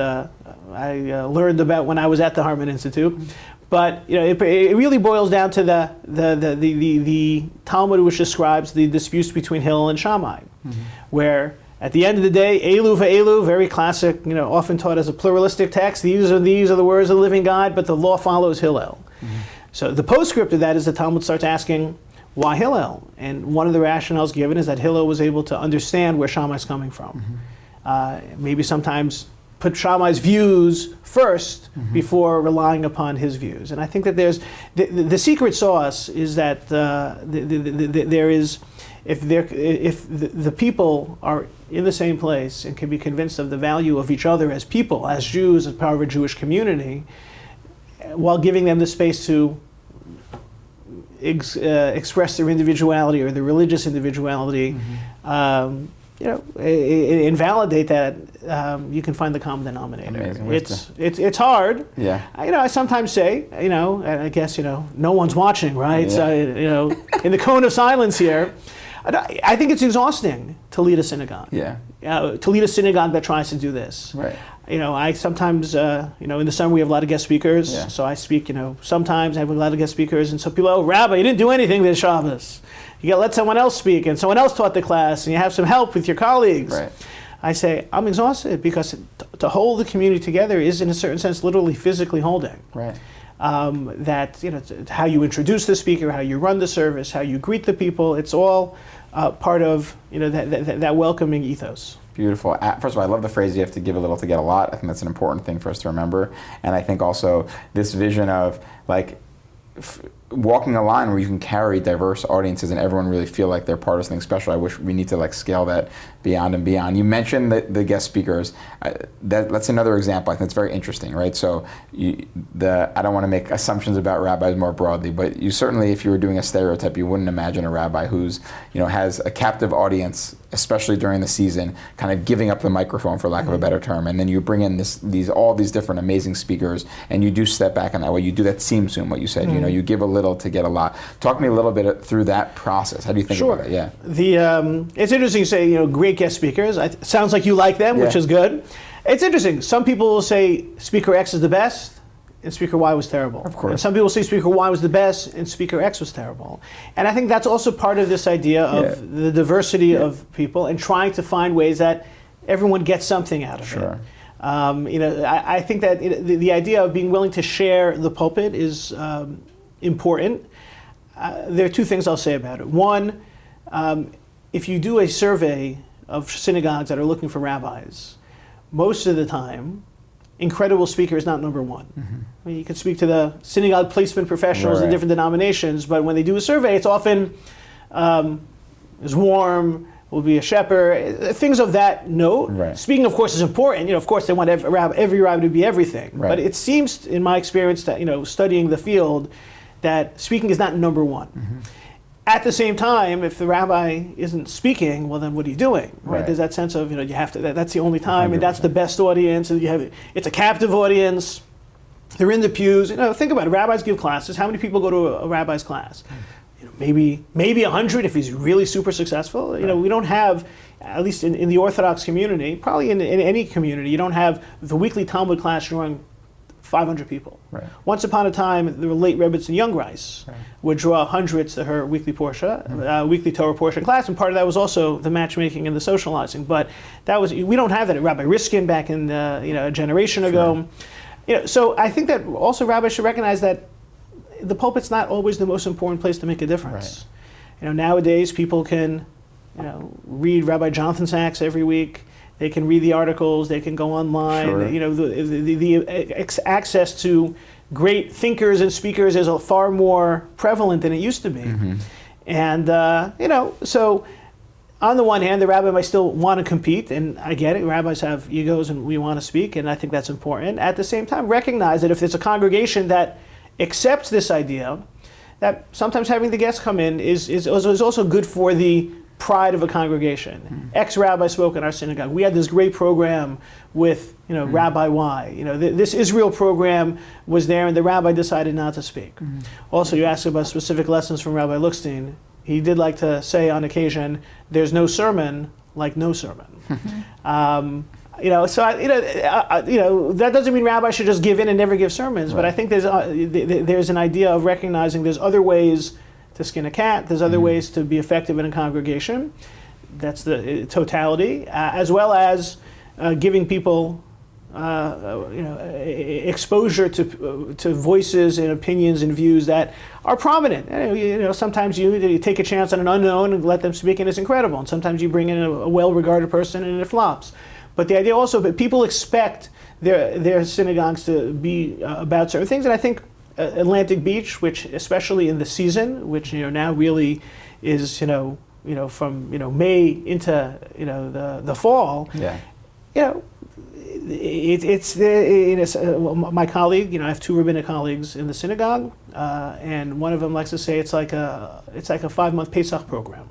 I learned about when I was at the Hartman Institute. But it really boils down to the Talmud, which describes the disputes between Hillel and Shammai, where at the end of the day, Elu ve'elu, very classic, often taught as a pluralistic text. These are the words of the living God, but the law follows Hillel. So the postscript of that is the Talmud starts asking, why Hillel? And one of the rationales given is that Hillel was able to understand where Shammai's coming from. Maybe sometimes put Shammai's views first before relying upon his views. And I think that there's the secret sauce is that there is, if the people are in the same place and can be convinced of the value of each other as people, as Jews, as part of a Jewish community, while giving them the space to express their individuality or their religious individuality, and validate that, you can find the common denominator. Amazing. It's hard. Yeah. I sometimes say, and I guess no one's watching, right? Yeah. So in the cone of silence here, I think it's exhausting to lead a synagogue. Yeah. To lead a synagogue that tries to do this. Right. I sometimes, in the summer we have a lot of guest speakers, so I speak, sometimes I have a lot of guest speakers, and so people, oh, Rabbi, you didn't do anything this Shabbos. You got to let someone else speak, and someone else taught the class, and you have some help with your colleagues. Right. I say, I'm exhausted, because to hold the community together is, in a certain sense, literally physically holding. Right. That, how you introduce the speaker, how you run the service, how you greet the people, it's all part of, that welcoming ethos. Beautiful. First of all, I love the phrase, you have to give a little to get a lot. I think that's an important thing for us to remember. And I think also this vision of, walking a line where you can carry diverse audiences and everyone really feel like they're part of something special. I wish we need to like scale that beyond and beyond. You mentioned the guest speakers. That's another example. I think it's very interesting, right? So I don't want to make assumptions about rabbis more broadly, but you certainly, if you were doing a stereotype, you wouldn't imagine a rabbi who's, has a captive audience, especially during the season, kind of giving up the microphone, for lack of a better term, and then you bring in all these different amazing speakers, and you do step back in that way. You do that tzimtzum, what you said. You give a little to get a lot. Talk to me a little bit through that process. How do you think about it? Yeah. It's interesting you say, great guest speakers. Sounds like you like them, which is good. It's interesting. Some people will say Speaker X is the best, and Speaker Y was terrible. Of course. And some people say Speaker Y was the best, and Speaker X was terrible. And I think that's also part of this idea of the diversity of people and trying to find ways that everyone gets something out of it. I think that the idea of being willing to share the pulpit is important. There are two things I'll say about it. One, if you do a survey of synagogues that are looking for rabbis, most of the time, incredible speaker is not number one. I mean, you can speak to the synagogue placement professionals in different denominations, but when they do a survey, it's often is warm, will be a shepherd, things of that note. Speaking, of course, is important. Of course, they want every rabbi to be everything. But it seems, in my experience, that studying the field, that speaking is not number one. At the same time, if the rabbi isn't speaking, well, then what are you doing? Right? There's that sense of you have to. That's the only time, 100%. And that's the best audience. And it's a captive audience. They're in the pews. Think about it. Rabbis give classes. How many people go to a rabbi's class? Maybe 100 if he's really super successful. We don't have, at least in the Orthodox community, probably in any community, you don't have the weekly Talmud class drawing 500 people. Once upon a time, the late Rabbis and Young Rice would draw hundreds to her weekly weekly Torah portion class, and part of that was also the matchmaking and the socializing. But we don't have that at Rabbi Riskin back in a generation ago. So I think that also rabbis should recognize that the pulpit's not always the most important place to make a difference. Nowadays people can, read Rabbi Jonathan Sachs every week. They can read the articles. They can go online. The access to great thinkers and speakers is far more prevalent than it used to be. And so on the one hand, the rabbi might still want to compete, and I get it. Rabbis have egos, and we want to speak, and I think that's important. At the same time, recognize that if there's a congregation that accepts this idea, that sometimes having the guests come in is also good for the pride of a congregation. Ex-rabbi spoke in our synagogue. We had this great program with Rabbi Y. This Israel program was there, and the rabbi decided not to speak. Also, you asked about specific lessons from Rabbi Luxin. He did like to say on occasion, "There's no sermon like no sermon." That doesn't mean rabbis should just give in and never give sermons. But I think there's an idea of recognizing there's other ways to skin a cat. There's other ways to be effective in a congregation. That's the totality, as well as giving people exposure to voices and opinions and views that are prominent. Sometimes you take a chance on an unknown and let them speak, and it's incredible. And sometimes you bring in a well-regarded person and it flops. But the idea also that people expect their synagogues to be about certain things, and I think Atlantic Beach, which especially in the season, which now really is from May into the fall. My colleague, I have two rabbinic colleagues in the synagogue, and one of them likes to say it's like a 5-month Pesach program.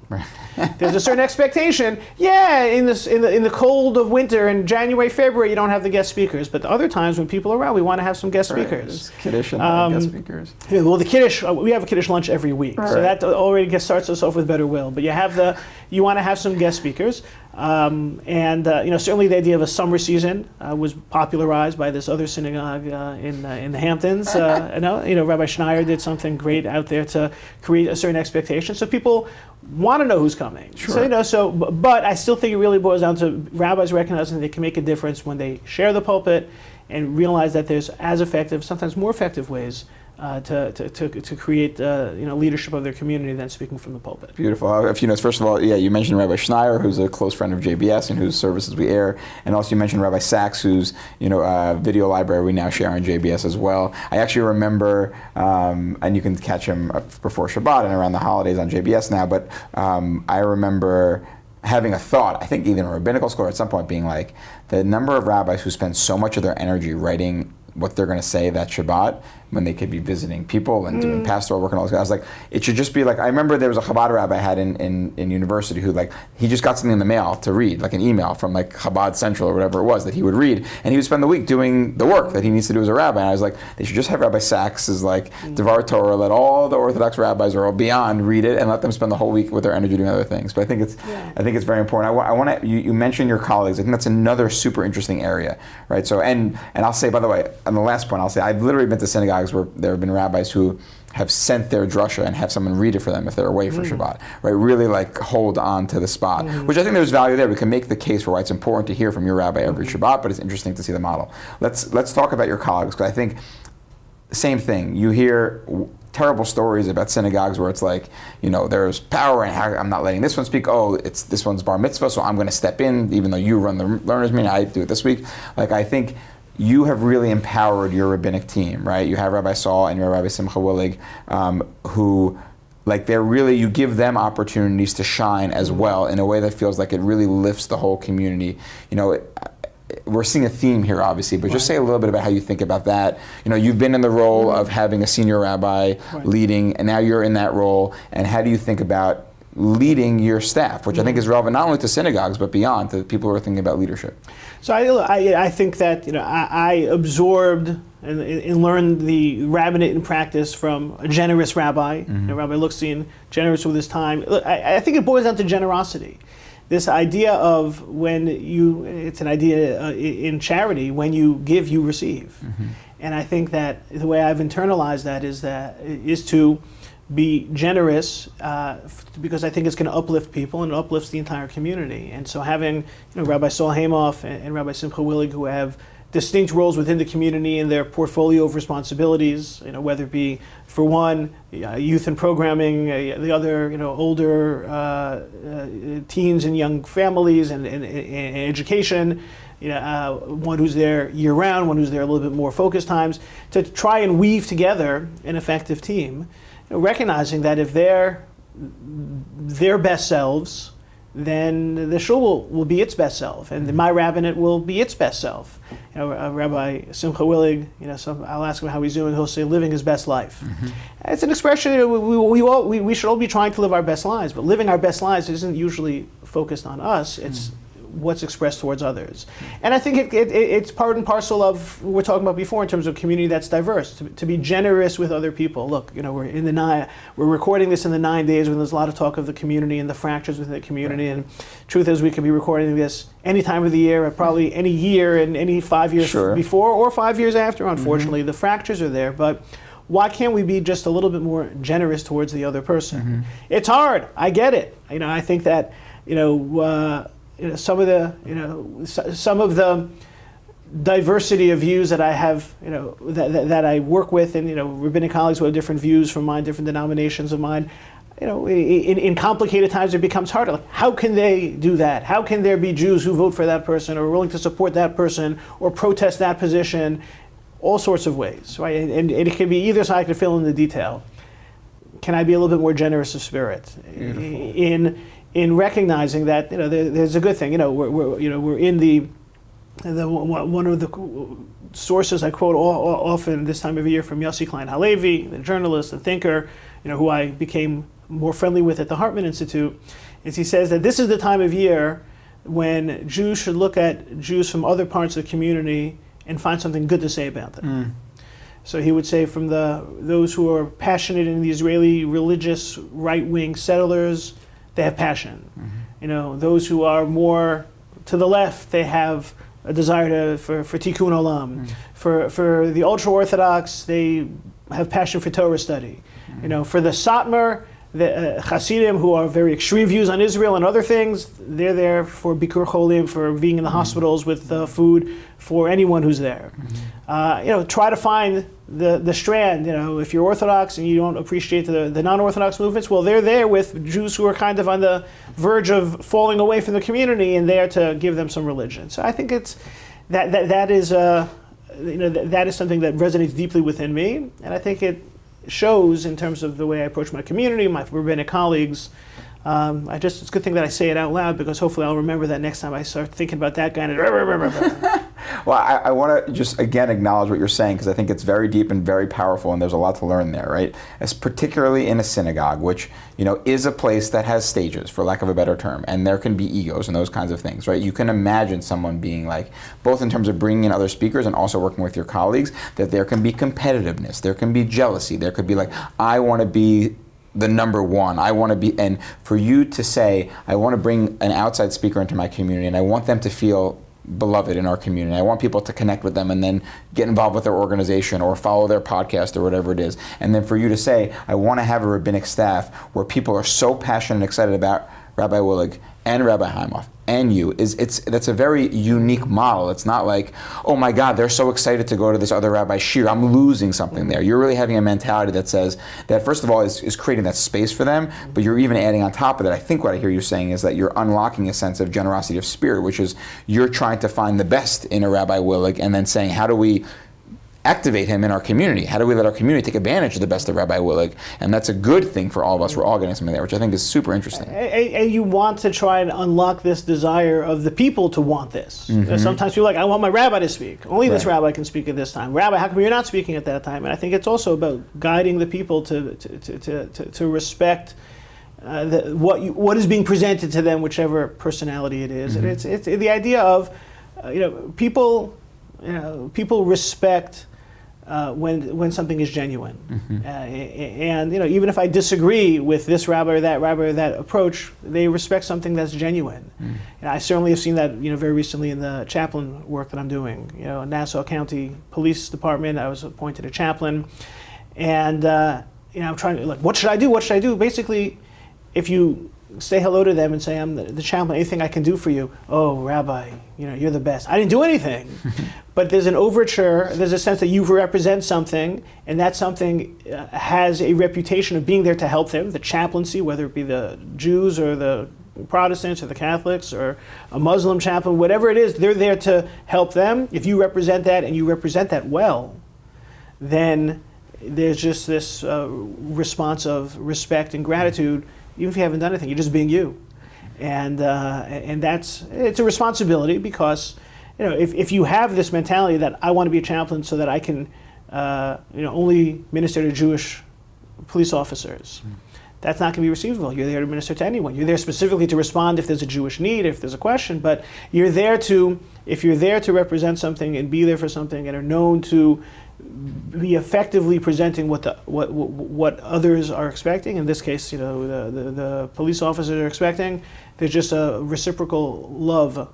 There's a certain expectation. In the cold of winter in January, February, you don't have the guest speakers, but the other times when people are around, we want to have some guest speakers. Kiddush and guest speakers. Well, the Kiddush, we have a Kiddush lunch every week, so that already starts us off with better will. But you want to have some guest speakers. Certainly the idea of a summer season was popularized by this other synagogue in the Hamptons. Rabbi Schneier did something great out there to create a certain expectation, so people want to know who's coming. But I still think it really boils down to rabbis recognizing they can make a difference when they share the pulpit and realize that there's as effective, sometimes more effective ways to create leadership of their community than speaking from the pulpit. Beautiful. A few notes. First of all, you mentioned Rabbi Schneier, who's a close friend of JBS and whose services we air, and also you mentioned Rabbi Sachs, whose video library we now share on JBS as well. I actually remember, and you can catch him before Shabbat and around the holidays on JBS now, but I remember having a thought, I think either in a rabbinical school or at some point, being like, the number of rabbis who spend so much of their energy writing what they're going to say that Shabbat when they could be visiting people and doing pastoral work and all this. I was like, it should just be like, I remember there was a Chabad rabbi I had in university who he just got something in the mail to read, like an email from Chabad Central or whatever it was that he would read, and he would spend the week doing the work that he needs to do as a rabbi. And I was like, they should just have Rabbi Sachs as Devar Torah, let all the Orthodox rabbis or beyond read it and let them spend the whole week with their energy doing other things. But I think it's very important. I want to, you mentioned your colleagues. I think that's another super interesting area, right? So, and I'll say, by the way, on the last point, I'll say, I've literally been to synagogues where there have been rabbis who have sent their drasha and have someone read it for them if they're away for Shabbat, right? Really hold on to the spot, which I think there's value there. We can make the case for why it's important to hear from your rabbi every Shabbat, but it's interesting to see the model. Let's talk about your colleagues, because I think same thing. You hear terrible stories about synagogues where it's there's power and I'm not letting this one speak. Oh, it's this one's bar mitzvah, so I'm going to step in, even though you run the learners meeting, I do it this week. I think you have really empowered your rabbinic team, right? You have Rabbi Saul and your Rabbi Simcha Willig, who, they're really, you give them opportunities to shine as well in a way that feels like it really lifts the whole community. We're seeing a theme here, obviously, but just say a little bit about how you think about that. You've been in the role of having a senior rabbi leading, and now you're in that role, and how do you think about leading your staff, which I think is relevant not only to synagogues, but beyond, to people who are thinking about leadership? So I think that I absorbed and learned the rabbinate in practice from a generous rabbi, Rabbi Luxin, generous with his time. I think it boils down to generosity. This idea of it's an idea in charity, when you give, you receive. And I think that the way I've internalized that is to be generous, because I think it's going to uplift people and it uplifts the entire community. And so having Rabbi Saul Hamoff and Rabbi Simcha Willig, who have distinct roles within the community in their portfolio of responsibilities, whether it be, for one, youth and programming, the other, older teens and young families and education, one who's there year-round, one who's there a little bit more focused times, to try and weave together an effective team, recognizing that if they're their best selves, then the shul will be its best self, and my rabbinate will be its best self. Rabbi Simcha Willig, I'll ask him how he's doing. He'll say, "Living his best life." It's an expression. We should all be trying to live our best lives, but living our best lives isn't usually focused on us. It's what's expressed towards others. And I think it's part and parcel of what we're talking about before in terms of community that's diverse, to be generous with other people. Look, we're recording this in the 9 days when there's a lot of talk of the community and the fractures within the community. And truth is, we could be recording this any time of the year, probably any year and any 5 years before or 5 years after. Unfortunately, the fractures are there, but why can't we be just a little bit more generous towards the other person? It's hard. I get it. I think that some of the diversity of views that I have, that I work with, and rabbinic colleagues who have different views from mine, different denominations of mine, in complicated times it becomes harder. Like, how can they do that? How can there be Jews who vote for that person or are willing to support that person or protest that position? All sorts of ways, right? And it can be either side. I can fill in the detail. Can I be a little bit more generous of spirit in recognizing that there's a good thing? We're in the one of the sources I quote often this time of year from Yossi Klein Halevi, the journalist, the thinker, who I became more friendly with at the Hartman Institute, is he says that this is the time of year when Jews should look at Jews from other parts of the community and find something good to say about them. So he would say, from those who are passionate in the Israeli religious right-wing settlers, they have passion. Those who are more to the left, they have a desire for tikkun olam. For the ultra-Orthodox, they have passion for Torah study. For the Satmar, the Hasidim, who are very extreme views on Israel and other things, they're there for Bikur Cholim, for being in the hospitals with food for anyone who's there. Try to find the strand. If you're Orthodox and you don't appreciate the non-Orthodox movements, well, they're there with Jews who are kind of on the verge of falling away from the community and there to give them some religion. So I think it's that is something that resonates deeply within me, and I think it shows in terms of the way I approach my community, my rabbinic colleagues. It's a good thing that I say it out loud, because hopefully I'll remember that next time I start thinking about that guy. Well, I want to just again acknowledge what you're saying, because I think it's very deep and very powerful, and there's a lot to learn there, right? As particularly in a synagogue, which is a place that has stages, for lack of a better term, and there can be egos and those kinds of things, right? You can imagine someone being like, both in terms of bringing in other speakers and also working with your colleagues, that there can be competitiveness, there can be jealousy, there could be like, I want to be the number one. I want to be, and for you to say, I want to bring an outside speaker into my community and I want them to feel beloved in our community. I want people to connect with them and then get involved with their organization or follow their podcast or whatever it is. And then for you to say, I want to have a rabbinic staff where people are so passionate and excited about Rabbi Willig and Rabbi Heimoff and you, that's a very unique model. It's not like, oh my God, they're so excited to go to this other rabbi shir, I'm losing something there. You're really having a mentality that says that, first of all, is creating that space for them, but you're even adding on top of that, I think what I hear you saying is that you're unlocking a sense of generosity of spirit, which is you're trying to find the best in a Rabbi Willig and then saying, how do we activate him in our community? How do we let our community take advantage of the best of Rabbi Willig? And that's a good thing for all of us. We're all getting something there, which I think is super interesting. And you want to try and unlock this desire of the people to want this. Mm-hmm. Sometimes people are like, I want my rabbi to speak. Only this rabbi can speak at this time. Rabbi, how come you're not speaking at that time? And I think it's also about guiding the people to respect what is being presented to them, whichever personality it is. Mm-hmm. And it's the idea of people respect when something is genuine. Mm-hmm. And even if I disagree with this rabbi or that approach, they respect something that's genuine. Mm. And I certainly have seen that very recently in the chaplain work that I'm doing. Nassau County Police Department, I was appointed a chaplain, and I'm trying to what should I do? Basically, if you say hello to them and say, I'm the chaplain, anything I can do for you? Oh, Rabbi, you're the best. I didn't do anything. But there's an overture, there's a sense that you represent something, and that something has a reputation of being there to help them, the chaplaincy, whether it be the Jews or the Protestants or the Catholics or a Muslim chaplain, whatever it is, they're there to help them. If you represent that and you represent that well, then there's just this response of respect and gratitude. Even if you haven't done anything, you're just being you, and it's a responsibility, because if you have this mentality that I want to be a chaplain so that I can only minister to Jewish police officers, that's not going to be received well. You're there to minister to anyone. You're there specifically to respond if there's a Jewish need, if there's a question. But if you're there to represent something and be there for something and are known to be effectively presenting what others are expecting. In this case, the police officers are expecting. There's just a reciprocal love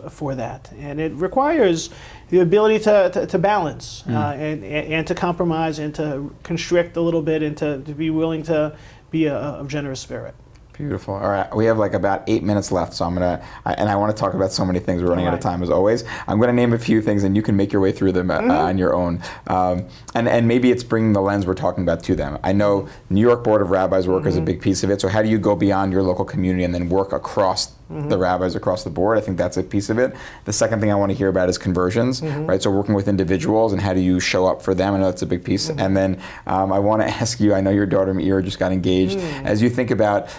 for that, and it requires the ability to balance and to compromise and to constrict a little bit and to be willing to be a generous spirit. Beautiful. All right, we have about 8 minutes left, so I want to talk about so many things. We're running out of time as always. I'm going to name a few things, and you can make your way through them on your own. And maybe it's bringing the lens we're talking about to them. I know New York Board of Rabbis work is a big piece of it. So how do you go beyond your local community and then work across the rabbis across the board? I think that's a piece of it. The second thing I want to hear about is conversions, right? So working with individuals and how do you show up for them? I know that's a big piece. And then I want to ask you, I know your daughter Meira just got engaged. As you think about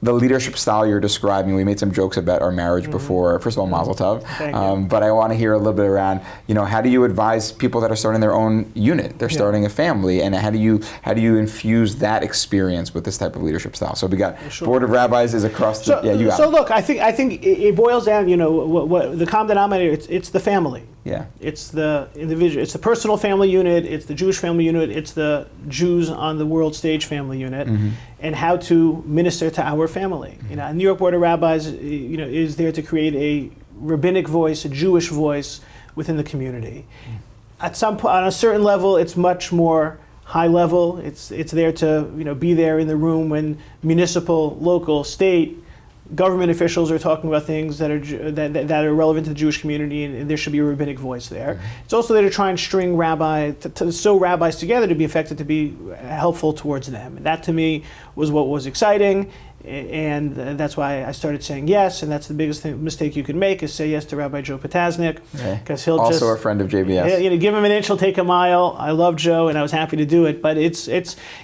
the leadership style you're describing, we made some jokes about our marriage before. First of all, Mazel Tov. But I want to hear a little bit around, how do you advise people that are starting their own unit? They're starting a family, and how do you infuse that experience with this type of leadership style? So we got Board of Rabbis is across the. Look, I think it boils down. What the common denominator. It's the family. Yeah. It's the individual. It's the personal family unit. It's the Jewish family unit. It's the Jews on the world stage family unit, and how to minister to our family. New York Board of Rabbis, is there to create a rabbinic voice, a Jewish voice within the community. At some point, on a certain level, it's much more high level. It's there to be there in the room when municipal, local, state government officials are talking about things that are relevant to the Jewish community, and there should be a rabbinic voice there. It's also there to try and string sew rabbis together to be effective, to be helpful towards them. And that to me was what was exciting. And that's why I started saying yes, and that's the biggest mistake you can make, is say yes to Rabbi Joe Potasnik, because he'll also a friend of JBS. Give him an inch, he'll take a mile. I love Joe, and I was happy to do it. But it's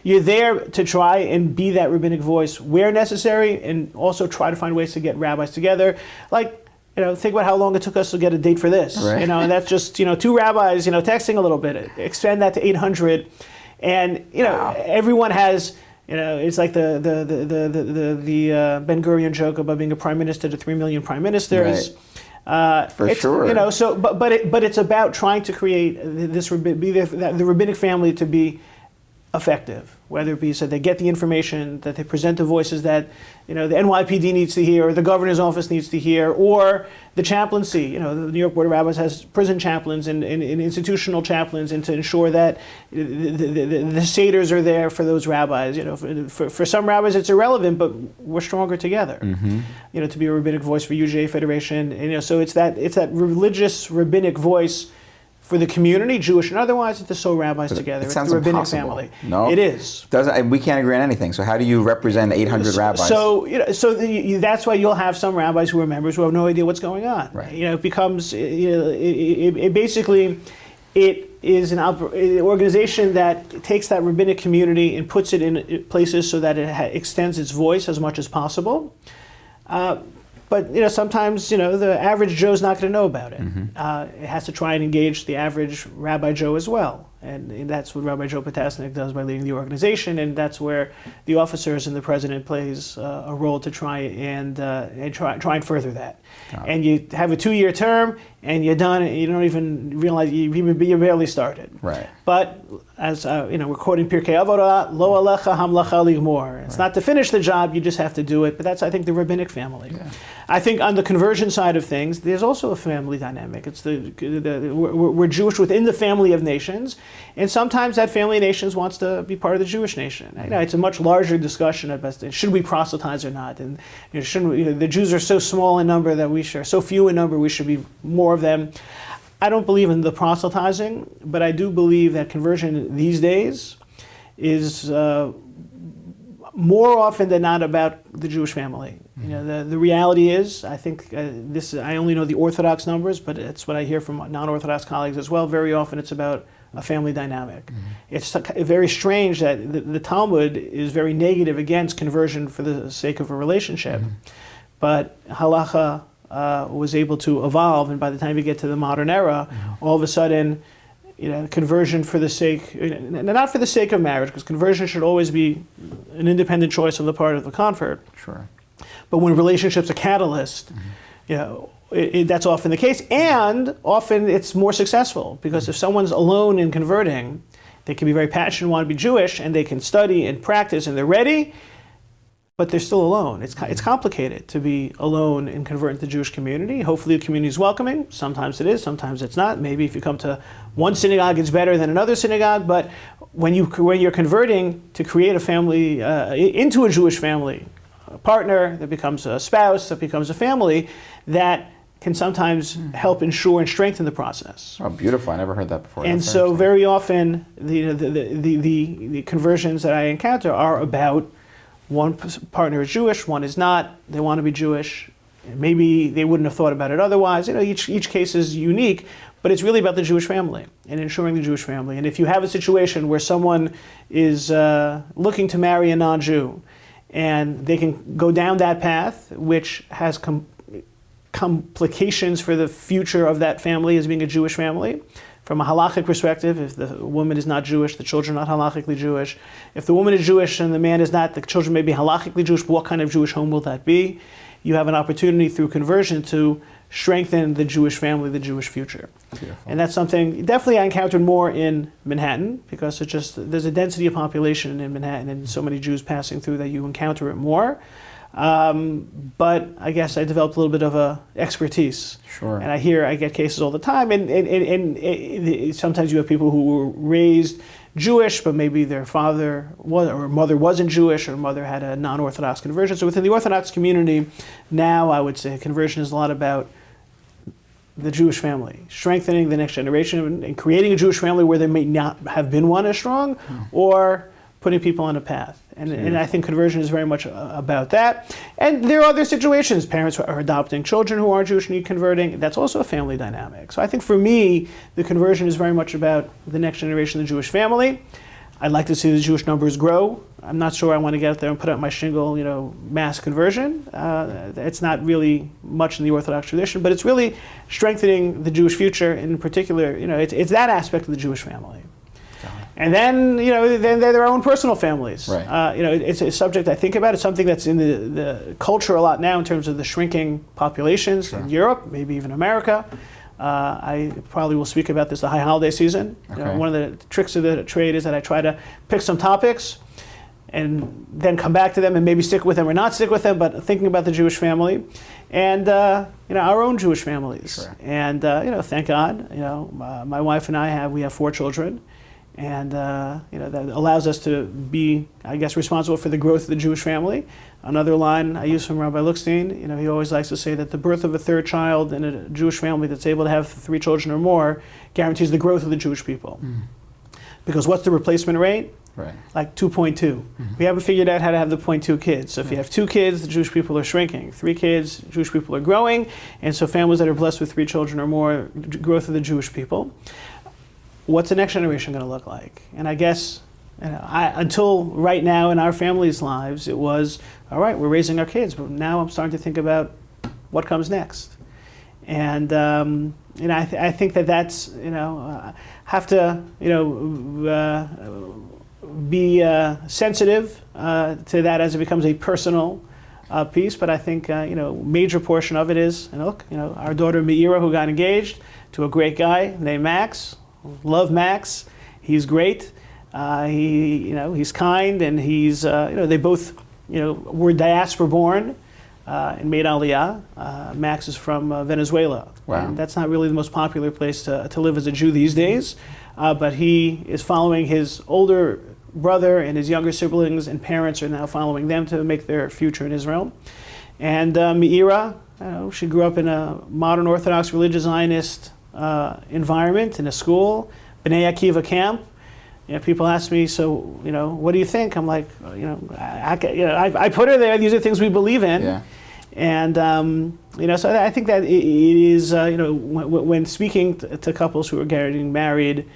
you're there to try and be that rabbinic voice where necessary, and also try to find ways to get rabbis together. Like, think about how long it took us to get a date for this. Right. And that's just 2 rabbis, texting a little bit. Expand that to 800, and wow. Everyone has. It's like the Ben Gurion joke about being a prime minister to 3 million prime ministers. Right. For sure. So, but it's about trying to create the rabbinic family to be effective, whether it be so they get the information, that they present the voices that the NYPD needs to hear, or the governor's office needs to hear, or the chaplaincy. The New York Board of Rabbis has prison chaplains and institutional chaplains, and to ensure that the seders are there for those rabbis. For some rabbis it's irrelevant, but we're stronger together. Mm-hmm. To be a rabbinic voice for UJA Federation, and so it's that religious rabbinic voice for the community, Jewish and otherwise, to sew rabbis together. It sounds it's the rabbinic impossible. Family. No, it is. We can't agree on anything. So how do you represent 800 rabbis? So that's why you'll have some rabbis who are members who have no idea what's going on. Right. It becomes it basically it is an organization that takes that rabbinic community and puts it in places so that it extends its voice as much as possible. But sometimes the average Joe's not going to know about it. Mm-hmm. It has to try and engage the average Rabbi Joe as well, and that's what Rabbi Joe Potasnik does by leading the organization, and that's where the officers and the president plays a role to try and try and further that. And you have a 2-year term, and you're done. And you don't even realize you barely started. Right. But as we're quoting Pirkei Avot, Lo alecha hamlacha ligmor. It's not to finish the job; you just have to do it. But that's, I think, the rabbinic family. Yeah. I think on the conversion side of things, there's also a family dynamic. It's we're Jewish within the family of nations, and sometimes that family of nations wants to be part of the Jewish nation. It's a much larger discussion about should we proselytize or not, and shouldn't we, the Jews are so small in number that we should, so few in number, we should be more of them. I don't believe in the proselytizing, but I do believe that conversion these days is more often than not about the Jewish family. The reality is, I think I only know the Orthodox numbers, but it's what I hear from non-Orthodox colleagues as well. Very often it's about a family dynamic. Mm-hmm. It's very strange that the Talmud is very negative against conversion for the sake of a relationship, but halacha was able to evolve, and by the time you get to the modern era, all of a sudden, conversion for the sake, not for the sake of marriage, because conversion should always be an independent choice on the part of the convert. Sure. But when relationships are catalyst, that's often the case, and often it's more successful, because if someone's alone in converting, they can be very passionate, want to be Jewish, and they can study and practice, and they're ready, but they're still alone. It's complicated to be alone and convert to the Jewish community. Hopefully the community is welcoming. Sometimes it is, sometimes it's not. Maybe if you come to one synagogue, it's better than another synagogue, but when you're converting to create a family, into a Jewish family, a partner that becomes a spouse, that becomes a family, that can sometimes help ensure and strengthen the process. Oh, beautiful. I never heard that before. And so very often the conversions that I encounter are about one partner is Jewish, one is not. They want to be Jewish. Maybe they wouldn't have thought about it otherwise. Each case is unique, but it's really about the Jewish family and ensuring the Jewish family. And if you have a situation where someone is looking to marry a non-Jew, and they can go down that path, which has complications for the future of that family as being a Jewish family. From a halachic perspective, if the woman is not Jewish, the children are not halachically Jewish. If the woman is Jewish and the man is not, the children may be halachically Jewish, but what kind of Jewish home will that be? You have an opportunity through conversion to strengthen the Jewish family, the Jewish future. Beautiful. And that's something definitely I encountered more in Manhattan, because there's a density of population in Manhattan and so many Jews passing through that you encounter it more. But I guess I developed a little bit of a expertise. Sure. And I get cases all the time, and sometimes you have people who were raised Jewish, but maybe their father was, or mother wasn't Jewish, or mother had a non-Orthodox conversion. So within the Orthodox community, now I would say conversion is a lot about the Jewish family, strengthening the next generation and creating a Jewish family where there may not have been one as strong, or putting people on a path. And I think conversion is very much about that. And there are other situations. Parents who are adopting children who aren't Jewish and need converting. That's also a family dynamic. So I think for me, the conversion is very much about the next generation of the Jewish family. I'd like to see the Jewish numbers grow. I'm not sure I want to get out there and put up my shingle, mass conversion. It's not really much in the Orthodox tradition, but it's really strengthening the Jewish future. In particular, it's that aspect of the Jewish family. And then, then they're their own personal families. Right. It's a subject I think about. It's something that's in the culture a lot now in terms of the shrinking populations in Europe, maybe even America. I probably will speak about this the high holiday season. Okay. One of the tricks of the trade is that I try to pick some topics and then come back to them and maybe stick with them or not stick with them, but thinking about the Jewish family and our own Jewish families. Sure. And thank God, my wife and we have 4 children. And that allows us to be, I guess, responsible for the growth of the Jewish family. Another line I use from Rabbi Luxin, he always likes to say that the birth of a 3rd child in a Jewish family that's able to have 3 children or more guarantees the growth of the Jewish people. Because what's the replacement rate? Right. Like 2.2. We haven't figured out how to have the 0.2 kids. So if you have 2 kids, the Jewish people are shrinking. 3 kids, Jewish people are growing. And so families that are blessed with 3 children or more, growth of the Jewish people. What's the next generation going to look like? And I guess until right now in our family's lives, it was, all right, we're raising our kids, but now I'm starting to think about what comes next. And I think that's, have to, be sensitive to that as it becomes a personal piece. But I think, major portion of it is, our daughter Meira, who got engaged to a great guy named Max. Love Max. He's great. He's kind, and he's they both were diaspora born and made Aliyah. Max is from Venezuela. Wow. And that's not really the most popular place to live as a Jew these days. But he is following his older brother, and his younger siblings and parents are now following them to make their future in Israel. And Meira, she grew up in a modern Orthodox religious Zionist environment in a school, B'nai Akiva camp. People ask me, so what do you think? I'm like, I put her there. These are things we believe in, Yeah. and so I think that it is when speaking to couples who are getting married,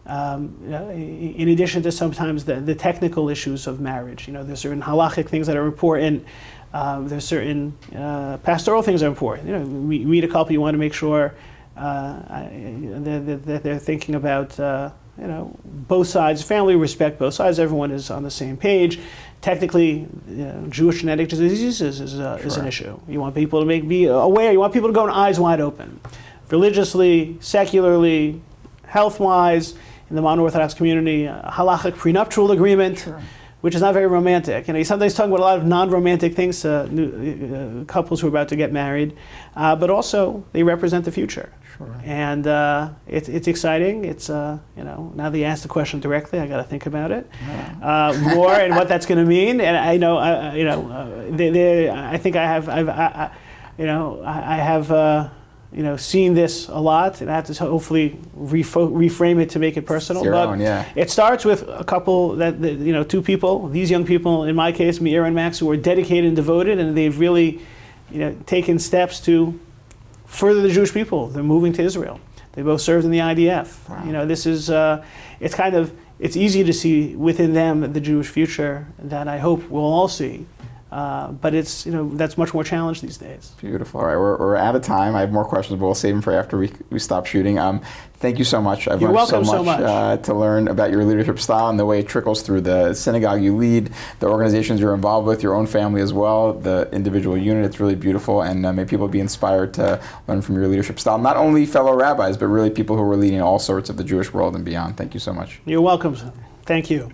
in addition to sometimes the technical issues of marriage, there's certain halachic things that are important. There's certain pastoral things that are important. We meet a couple, you want to make sure that they're thinking about both sides, family respect both sides, everyone is on the same page. Technically, Jewish genetic diseases is an issue. You want people to be aware, you want people to go in eyes wide open. Religiously, secularly, health-wise, in the modern Orthodox community, halachic prenuptial agreement, which is not very romantic. You sometimes talk about a lot of non-romantic things to couples who are about to get married, but also they represent the future. Sure. And it's exciting. It's now that you ask the question directly, I got to think about it more and what that's going to mean. And I know, I think I have seen this a lot, and I have to hopefully reframe it to make it personal. It starts with a couple that 2 people, these young people, in my case, Meira and Max, who are dedicated and devoted, and they've really, taken steps to further the Jewish people. They're moving to Israel. They both served in the IDF. Wow. This is it's easy to see within them the Jewish future that I hope we'll all see. But it's that's much more challenged these days. Beautiful. All right, we're out of time. I have more questions, but we'll save them for after we stop shooting. Thank you so much. I've learned so much to learn about your leadership style and the way it trickles through the synagogue you lead, the organizations you're involved with, your own family as well, the individual unit. It's really beautiful, and may people be inspired to learn from your leadership style. Not only fellow rabbis, but really people who are leading all sorts of the Jewish world and beyond. Thank you so much. You're welcome. Thank you.